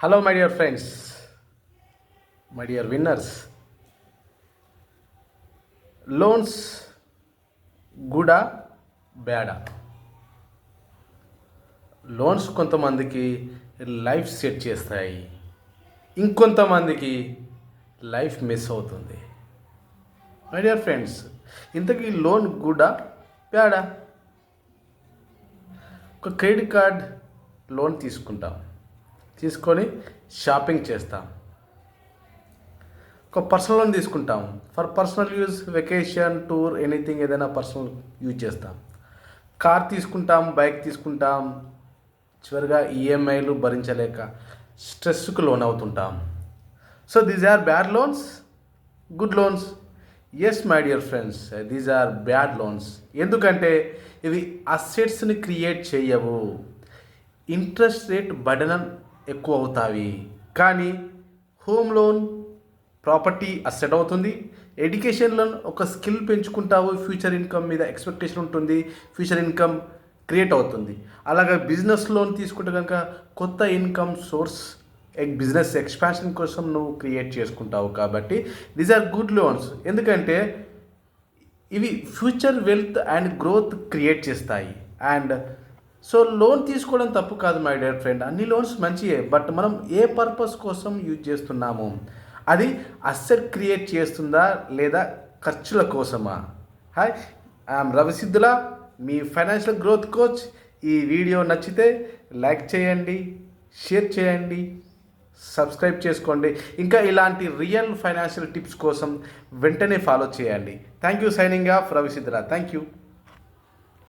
Hello my dear friends, my dear winners. Loans గుడా బ్యాడా? Loans కొంతమందికి లైఫ్ సెట్ చేస్తాయి, ఇంకొంతమందికి లైఫ్ మిస్ అవుతుంది. మై డియర్ ఫ్రెండ్స్, ఇంతకీ లోన్ గుడా బ్యాడా? ఒక క్రెడిట్ కార్డ్ లోన్ తీసుకొని షాపింగ్ చేస్తాం. ఒక పర్సనల్ లోన్ తీసుకుంటాం for personal use, vacation, tour, anything, ఏదైనా పర్సనల్ యూజ్ చేస్తాం. కార్ తీసుకుంటాం, బైక్ తీసుకుంటాం, చివరిగా ఈఎంఐలు భరించలేక స్ట్రెస్కు లోన్ అవుతుంటాం. So these are bad loans, good loans? Yes my dear friends, these are bad loans. ఎందుకంటే ఇవి అసెట్స్ని క్రియేట్ చేయవు. ఇంట్రెస్ట్ రేట్ బర్డెన్ ఎక్కువ అవుతాయి. కానీ హోమ్ లోన్ ప్రాపర్టీ అసెట్ అవుతుంది. ఎడ్యుకేషన్ లోన్ ఒక స్కిల్ పెంచుకుంటావు, ఫ్యూచర్ ఇన్కమ్ మీద ఎక్స్పెక్టేషన్ ఉంటుంది, ఫ్యూచర్ ఇన్కమ్ క్రియేట్ అవుతుంది. అలాగే బిజినెస్ లోన్ తీసుకుంటే కనుక కొత్త ఇన్కమ్ సోర్స్, బిజినెస్ ఎక్స్పాన్షన్ కోసం నువ్వు క్రియేట్ చేసుకుంటావు. కాబట్టి దీస్ ఆర్ గుడ్ లోన్స్. ఎందుకంటే ఇవి future wealth and growth create చేస్తాయి. అండ్ సో లోన్ తీసుకోవడం తప్పు కాదు మై డియర్ ఫ్రెండ్, అన్ని లోన్స్ మంచియే. బట్ మనం ఏ పర్పస్ కోసం యూజ్ చేస్తున్నాము, అది అసెట్ క్రియేట్ చేస్తుందా లేదా ఖర్చుల కోసమా? హాయ్, ఐఎమ్ రవిసిద్ధుల, మీ ఫైనాన్షియల్ గ్రోత్ కోచ్. ఈ వీడియో నచ్చితే లైక్ చేయండి, షేర్ చేయండి, సబ్స్క్రైబ్ చేసుకోండి. ఇంకా ఇలాంటి రియల్ ఫైనాన్షియల్ టిప్స్ కోసం వెంటనే ఫాలో చేయండి. Thank you. Signing off, Ravisiddhula. Thank you.